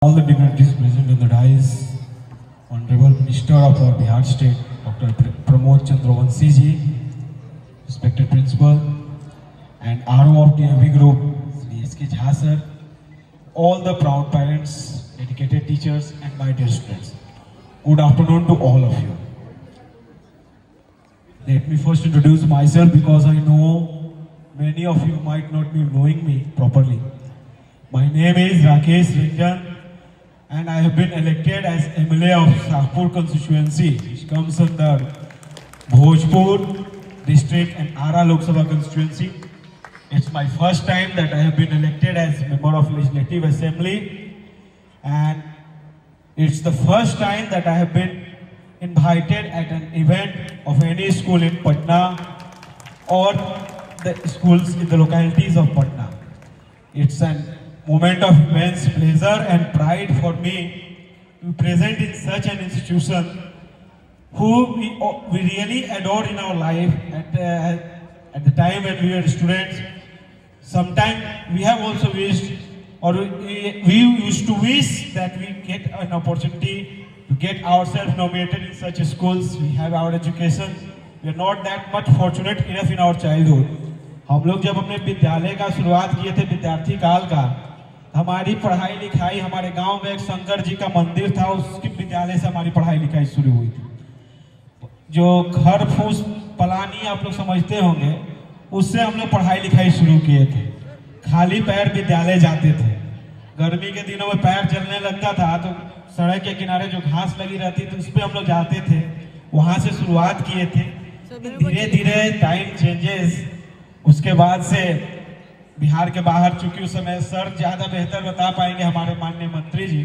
All the dignitaries present on the dais, Honorable Minister of our Bihar State, Dr. Pramod Chandravanshi ji, respected Principal, and RO of DAV Group, Sri S.K. Jha sir, all the proud parents, dedicated teachers, and my dear students. Good afternoon to all of you. Let me first introduce myself because I know many of you might not be knowing me properly. My name is Rakesh Ranjan, and I have been elected as MLA of Shahpur constituency, which comes under Bhojpur district and Ara Lok Sabha constituency. It's my first time that I have been elected as member of Legislative Assembly, and it's the first time that I have been invited at an event of any school in Patna or the schools in the localities of Patna. It's an moment of immense pleasure and pride for me to be present in such an institution who we really adore in our life at the time when we were students. Sometimes we have also wished, or we used to wish that we get an opportunity to get ourselves nominated in such schools. We have our education. We are not that much fortunate enough in our childhood. हम लोग जब अपने विद्यालय का शुरुआत किए थे विद्यार्थी काल का, हमारी पढ़ाई लिखाई हमारे गांव में एक शंकर जी का मंदिर था, उसके विद्यालय से हमारी पढ़ाई लिखाई शुरू हुई थी। जो घर फूस पलानी आप लोग समझते होंगे, उससे हम लोग पढ़ाई लिखाई शुरू किए थे। खाली पैर विद्यालय जाते थे। गर्मी के दिनों में पैर जलने लगता था तो सड़क के किनारे जो घास लगी रहती थी उस पर हम लोग जाते थे, वहां से शुरुआत किए थे। धीरे धीरे टाइम चेंजेस, उसके बाद से बिहार के बाहर, चूंकि उस समय सर ज्यादा बेहतर बता पाएंगे हमारे माननीय मंत्री जी,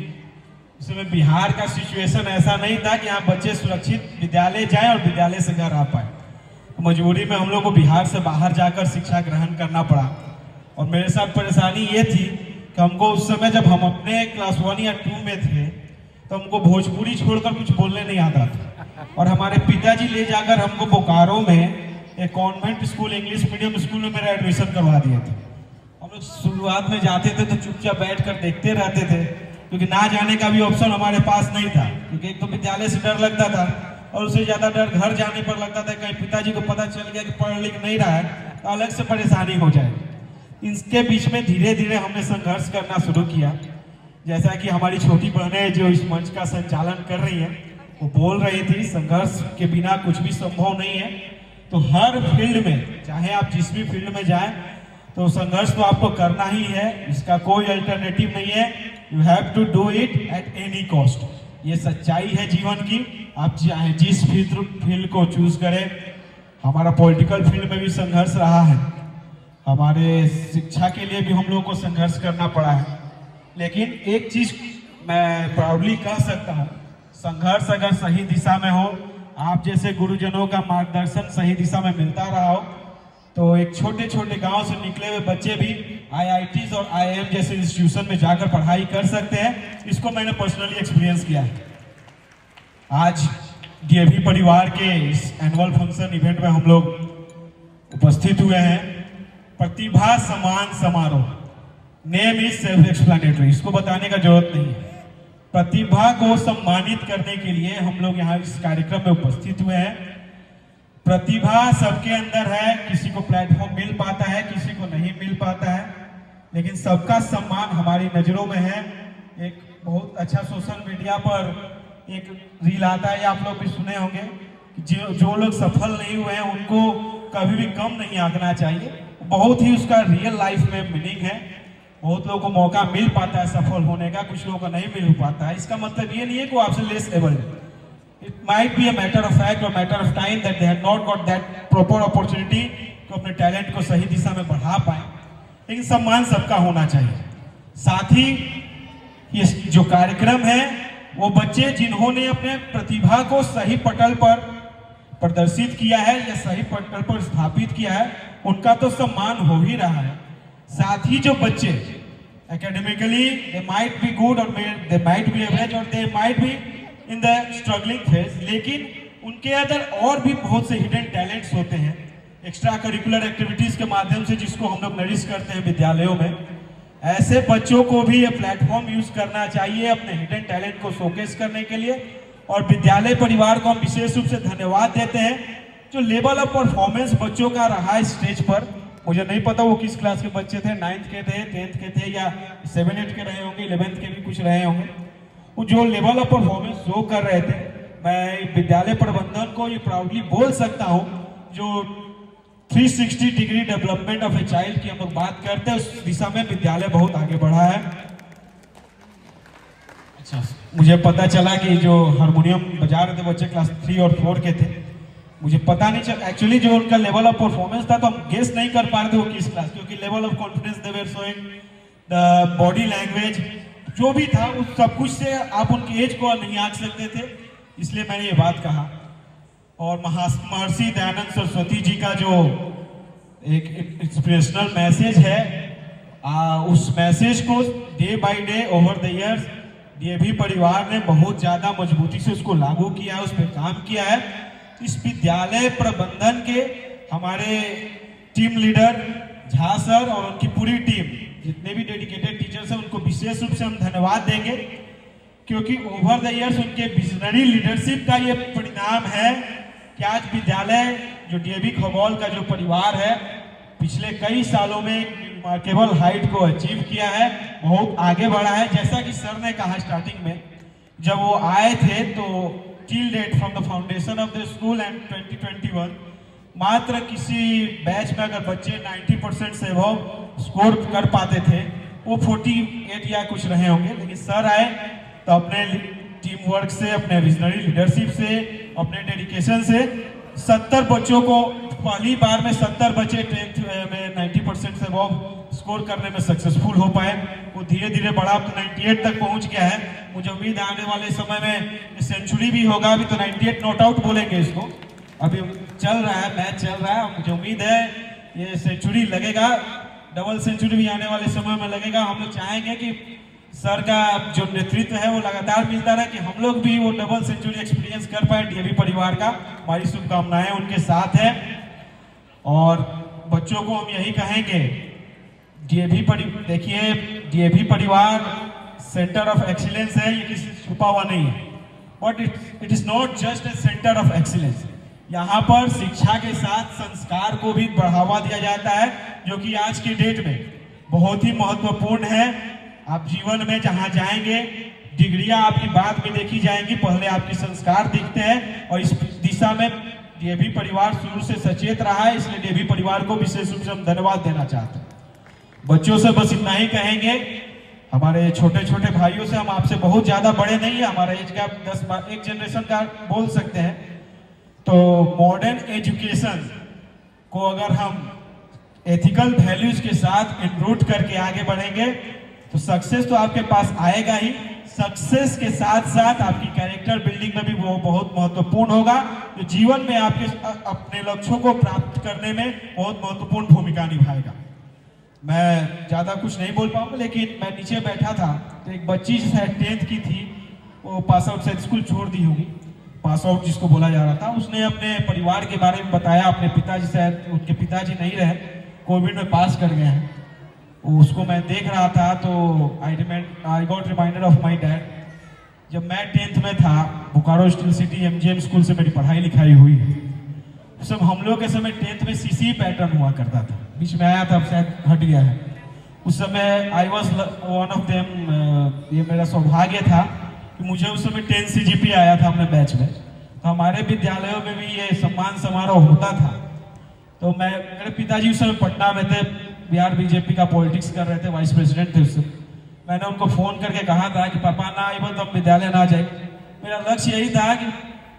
उस समय बिहार का सिचुएशन ऐसा नहीं था कि यहाँ बच्चे सुरक्षित विद्यालय जाएं और विद्यालय से घर आ पाए। तो मजबूरी में हम लोग को बिहार से बाहर जाकर शिक्षा ग्रहण करना पड़ा। और मेरे साथ परेशानी ये थी कि हमको उस समय जब हम अपने क्लास 1 या 2 में थे तो हमको भोजपुरी छोड़कर कुछ बोलने नहीं आता था, और हमारे पिताजी ले जाकर हमको बोकारो में एक convent school, English medium school में मेरा एडमिशन करवा दिए थे। हम लोग शुरुआत में जाते थे तो चुपचाप बैठकर देखते रहते थे, क्योंकि ना जाने का भी ऑप्शन हमारे पास नहीं था, क्योंकि एक तो विद्यालय से डर लगता था और उससे ज्यादा डर घर जाने पर लगता था। कहीं पिताजी को पता चल गया कि पढ़ लिख नहीं रहा है तो अलग से परेशानी हो जाएगी। इसके बीच में धीरे धीरे हमने संघर्ष करना शुरू किया। जैसा कि हमारी छोटी बहनें जो इस मंच का संचालन कर रही है, वो बोल रही थी, संघर्ष के बिना कुछ भी संभव नहीं है। तो हर फील्ड में, चाहे आप जिस भी फील्ड में जाएं, तो संघर्ष तो आपको करना ही है, इसका कोई अल्टरनेटिव नहीं है। You have to do it at any cost. ये सच्चाई है जीवन की। आप चाहे जिस फील्ड को चूज करें, हमारा पॉलिटिकल फील्ड में भी संघर्ष रहा है, हमारे शिक्षा के लिए भी हम लोगों को संघर्ष करना पड़ा है। लेकिन एक चीज मैं प्राउडली कह सकता हूँ, संघर्ष अगर सही दिशा में हो, आप जैसे गुरुजनों का मार्गदर्शन सही दिशा में मिलता रहा हो, तो एक छोटे छोटे गांव से निकले हुए बच्चे भी IITs और IIM जैसे इंस्टीट्यूशन में जाकर पढ़ाई कर सकते हैं। इसको मैंने पर्सनली एक्सपीरियंस किया है। आज DAV परिवार के इस एनुअल फंक्शन इवेंट में हम लोग उपस्थित हुए हैं। प्रतिभा सम्मान समारोह, नेम इज सेल्फ एक्सप्लेनेटरी, इसको बताने का जरूरत नहीं है। प्रतिभा को सम्मानित करने के लिए हम लोग यहाँ इस कार्यक्रम में उपस्थित हुए हैं। प्रतिभा सबके अंदर है, किसी को प्लेटफॉर्म मिल पाता है, किसी को नहीं मिल पाता है, लेकिन सबका सम्मान हमारी नजरों में है। एक बहुत अच्छा सोशल मीडिया पर एक रील आता है, आप लोग भी सुने होंगे, जो लोग सफल नहीं हुए हैं उनको कभी भी कम नहीं आंकना चाहिए। बहुत ही उसका रियल लाइफ में मीनिंग है। बहुत लोगों को मौका मिल पाता है सफल होने का, कुछ लोगों को नहीं मिल पाता है। इसका मतलब ये नहीं है कि वो आपसे लेस एबल है। It might be a matter of fact or matter of time that they have not got that proper opportunity तो अपने टैलेंट को सही दिशा में बढ़ा पाए, लेकिन सम्मान सबका होना चाहिए। साथ ही ये जो कार्यक्रम है, वो बच्चे जिन्होंने अपने प्रतिभा को सही पटल पर प्रदर्शित किया है या सही पटल पर स्थापित किया है, उनका तो सम्मान हो ही रहा है। साथ ही जो बच्चे academically they might be good और दे माइट बी एवरेज और they might be in the struggling phase, लेकिन उनके अंदर और भी बहुत से हिडन टैलेंट्स होते हैं एक्स्ट्रा करिकुलर एक्टिविटीज के माध्यम से, जिसको हम लोग नरिश करते हैं विद्यालयों में। ऐसे बच्चों को भी ये प्लेटफॉर्म यूज करना चाहिए अपने हिडन टैलेंट को शोकेस करने के लिए। और विद्यालय परिवार को हम विशेष रूप से धन्यवाद देते हैं जो लेवल ऑफ परफॉर्मेंस बच्चों का रहा है स्टेज पर। मुझे नहीं पता वो किस क्लास के बच्चे थे, 9th के थे, 10th के थे या 7-8 के रहे होंगे, 11th के भी कुछ रहे होंगे। वो जो लेवल ऑफ परफॉर्मेंस शो कर रहे थे, मैं विद्यालय प्रबंधन को ये प्राउडली बोल सकता हूँ जो 360 degree development of a child की हम लोग बात करते हैं, उस दिशा में विद्यालय बहुत आगे बढ़ा है। अच्छा, मुझे पता चला कि जो हारमोनियम बजा रहे थे बच्चे क्लास 3 और 4 के थे, मुझे पता नहीं चला एक्चुअली जो उनका लेवल ऑफ परफॉर्मेंस था, तो हम गेस नहीं कर पा रहे थे वो किस क्लास, क्योंकि level of confidence they were showing, the body language जो भी था उस सब कुछ से आप उनकी एज को नहीं आंक सकते थे, इसलिए मैंने ये बात कहा। और महर्षि दयानंद सरस्वती जी का जो एक इंस्पिरेशनल मैसेज है, उस मैसेज को day by day over the years DAV परिवार ने बहुत ज्यादा मजबूती से उसको लागू किया है, उस पर काम किया है। इस विद्यालय प्रबंधन के हमारे टीम लीडर झा सर और उनकी पूरी टीम, जितने भी डेडिकेटेड टीचर्स हैं, उनको विशेष रूप से हम धन्यवाद देंगे, क्योंकि ओवर द इयर्स उनके विजनरी लीडरशिप का ये परिणाम है कि आज विद्यालय जो डीएवी खगौल का जो परिवार है पिछले कई सालों में रिमार्केबल हाइट को अचीव किया है, बहुत आगे बढ़ा है। जैसा कि सर ने कहा स्टार्टिंग में जब वो आए थे, तो till date from the foundation of the school and 2021 मात्र किसी बैच में अगर बच्चे 90% से अबव स्कोर कर पाते थे, वो 48 या कुछ रहे होंगे, लेकिन सर आए तो अपने टीम वर्क से, अपने विजनरी लीडरशिप से, अपने डेडिकेशन से 70 बच्चों को पहली बार में 70 बच्चे 10th में 90% से अबव स्कोर करने में सक्सेसफुल हो पाए। वो धीरे धीरे बढ़ा तो 98 तक पहुंच गया है। मुझे उम्मीद है आने वाले समय में सेंचुरी भी होगा, अभी तो 98 नॉट आउट बोलेंगे इसको, अभी चल रहा है, मैच चल रहा है। मुझे उम्मीद है ये सेंचुरी लगेगा, डबल सेंचुरी भी आने वाले समय में लगेगा। हम लोग चाहेंगे कि सर का जो नेतृत्व है वो लगातार मिलता रहे, कि हम लोग भी वो डबल सेंचुरी एक्सपीरियंस कर पाए डीएवी परिवार का। हमारी शुभकामनाएं उनके साथ है। और बच्चों को हम यही कहेंगे, देखिए डीएवी परिवार सेंटर ऑफ एक्सीलेंस है, ये किसी छुपा हुआ नहीं है, but it is not just a centre of excellence. यहाँ पर शिक्षा के साथ संस्कार को भी बढ़ावा दिया जाता है, जो कि आज की डेट में बहुत ही महत्वपूर्ण है। आप जीवन में जहाँ जाएंगे, डिग्रियां आपकी बाद में देखी जाएंगी, पहले आपके संस्कार दिखते हैं, और इस दिशा में डीएवी परिवार शुरू से सचेत रहा है, इसलिए डीएवी परिवार को विशेष रूप से हम धन्यवाद देना चाहते हैं। बच्चों से बस इतना ही कहेंगे, हमारे छोटे छोटे भाइयों से, हम आपसे बहुत ज्यादा बड़े नहीं है, हमारा एज गैप 10 एक जनरेशन का बोल सकते हैं। तो मॉडर्न एजुकेशन को अगर हम एथिकल वैल्यूज के साथ इनरूट करके आगे बढ़ेंगे तो सक्सेस तो आपके पास आएगा ही, सक्सेस के साथ साथ आपकी कैरेक्टर बिल्डिंग में भी वो बहुत महत्वपूर्ण होगा, जो जीवन में आपके अपने लक्ष्यों को प्राप्त करने में बहुत महत्वपूर्ण भूमिका निभाएगा। मैं ज्यादा कुछ नहीं बोल पाऊंगा, लेकिन मैं नीचे बैठा था तो एक बच्ची शायद 10th की थी, वो पास आउट शायद स्कूल छोड़ दी होगी, पास आउट जिसको बोला जा रहा था, उसने अपने परिवार के बारे में बताया। अपने पिताजी, शायद उनके पिताजी नहीं रहे, कोविड में पास कर गए हैं। उसको मैं देख रहा था तो I got reminder of my dad. जब मैं 10th में था, Bokaro Steel City MGM school से मेरी पढ़ाई लिखाई हुई है। सब हम लोग के समय 10th में सीसी पैटर्न हुआ करता था, बीच में आया था, अब शायद हट गया है। उस समय I was one of them, ये मेरा सौभाग्य था कि मुझे उस समय 10 CGP आया था अपने बैच में। तो हमारे विद्यालयों में भी ये सम्मान समारोह होता था। तो मेरे पिताजी उस समय पटना में थे, बिहार बीजेपी का पॉलिटिक्स कर रहे थे, वाइस प्रेसिडेंट थे उस समय। मैंने उनको फोन करके कहा था कि पापा ना आए तो हम विद्यालय ना जाए। मेरा लक्ष्य यही था कि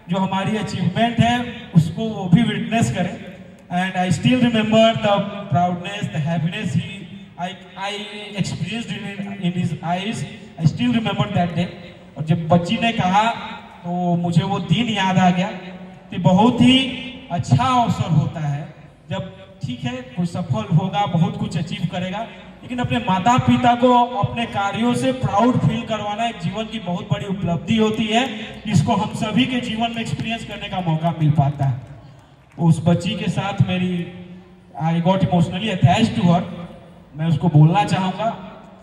जो हमारी अचीवमेंट है उसको वो भी विटनेस करें। And I still remember the proudness, the happiness I experienced in his eyes. I still remember that day. और जब बच्ची ने कहा तो मुझे वो दिन याद आ गया कि बहुत ही अच्छा अवसर होता है जब, ठीक है, कोई सफल होगा, बहुत कुछ अचीव करेगा, लेकिन अपने माता पिता को अपने कार्यों से प्राउड फील करवाना एक जीवन की बहुत बड़ी उपलब्धि होती है, जिसको हम सभी के जीवन में एक्सपीरियंस करने का मौका मिल पाता है। उस बच्ची के साथ मेरी I got emotionally attached to her. मैं उसको बोलना चाहूँगा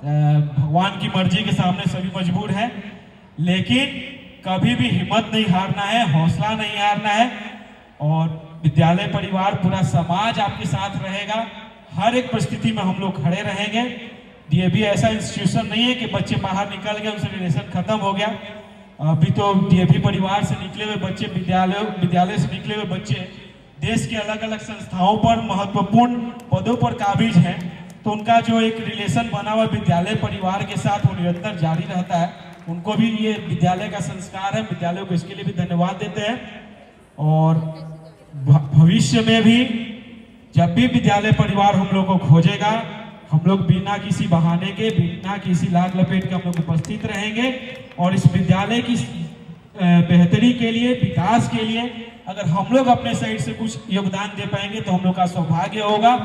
भगवान की मर्जी के सामने सभी मजबूर हैं, लेकिन कभी भी हिम्मत नहीं हारना है, हौसला नहीं हारना है। और विद्यालय परिवार, पूरा समाज आपके साथ रहेगा। हर एक परिस्थिति में हम लोग खड़े रहेंगे। डीएवी ऐसा इंस्टीट्यूशन नहीं है कि बच्चे बाहर निकल गए, उनसे रिलेशन खत्म हो गया। अभी तो डीएवी परिवार से निकले हुए बच्चे, विद्यालय से निकले हुए बच्चे देश के अलग अलग संस्थाओं पर महत्वपूर्ण पदों पर काबिज हैं। तो उनका जो एक रिलेशन बना हुआ विद्यालय परिवार के साथ वो निरंतर जारी रहता है। उनको भी ये विद्यालय का संस्कार है, विद्यालय को इसके लिए भी धन्यवाद देते हैं। और भविष्य में भी जब भी विद्यालय परिवार हम लोग को खोजेगा, हम लोग बिना किसी बहाने के, बिना किसी लाग लपेट के हम लोग उपस्थित रहेंगे। और इस विद्यालय की बेहतरी के लिए, विकास के लिए अगर हम लोग अपने साइड से कुछ योगदान दे पाएंगे तो हम लोग का सौभाग्य होगा।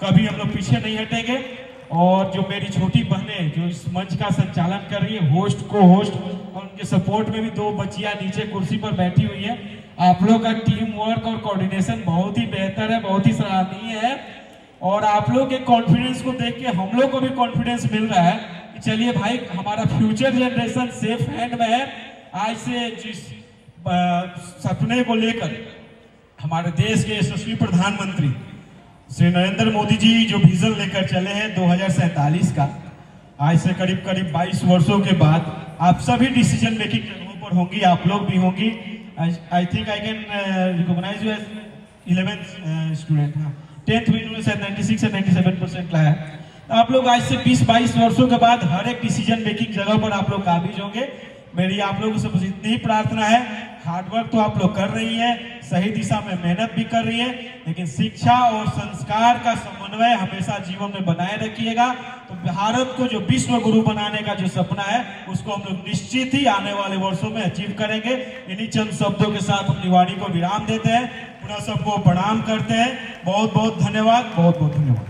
कभी हम लोग पीछे नहीं हटेंगे। और जो मेरी छोटी बहनें जो इस मंच का संचालन कर रही है, होस्ट को होस्ट, और उनके सपोर्ट में भी 2 बच्चियां नीचे कुर्सी पर बैठी हुई है। आप लोग का टीम वर्क और कोऑर्डिनेशन बहुत ही बेहतर है, बहुत ही सराहनीय है। और आप लोग के कॉन्फिडेंस को देख के हम लोग को भी कॉन्फिडेंस मिल रहा है कि चलिए भाई, हमारा फ्यूचर जनरेशन सेफ हैंड में है। आज से जिस सपने को लेकर हमारे देश के यशस्वी प्रधानमंत्री श्री नरेंद्र मोदी जी जो विजन लेकर चले हैं 2047 का, आज से करीब 22 वर्षों के बाद आप सभी डिसीजन मेकिंग जगहों पर होंगी, आप लोग भी होंगी। I think I can recognise you as 11th student. हाँ, 10th में इन्होंने शायद 96 से 97% लाया। आप लोग आज से 20-22 वर्षों के बाद हर एक डिसीजन मेकिंग जगह पर आप लोग काबिज होंगे। मेरी आप लोगों से बस इतनी ही प्रार्थना है। हार्डवर्क तो आप लोग कर रही हैं, सही दिशा में मेहनत भी कर रही है, लेकिन शिक्षा और संस्कार का समन्वय हमेशा जीवन में बनाए रखिएगा। तो भारत को जो विश्व गुरु बनाने का जो सपना है, उसको हम लोग निश्चित ही आने वाले वर्षों में अचीव करेंगे। इन्हीं चंद शब्दों के साथ अपनी वाणी को विराम देते हैं। पुनः सबको प्रणाम करते हैं। बहुत बहुत धन्यवाद, बहुत बहुत धन्यवाद।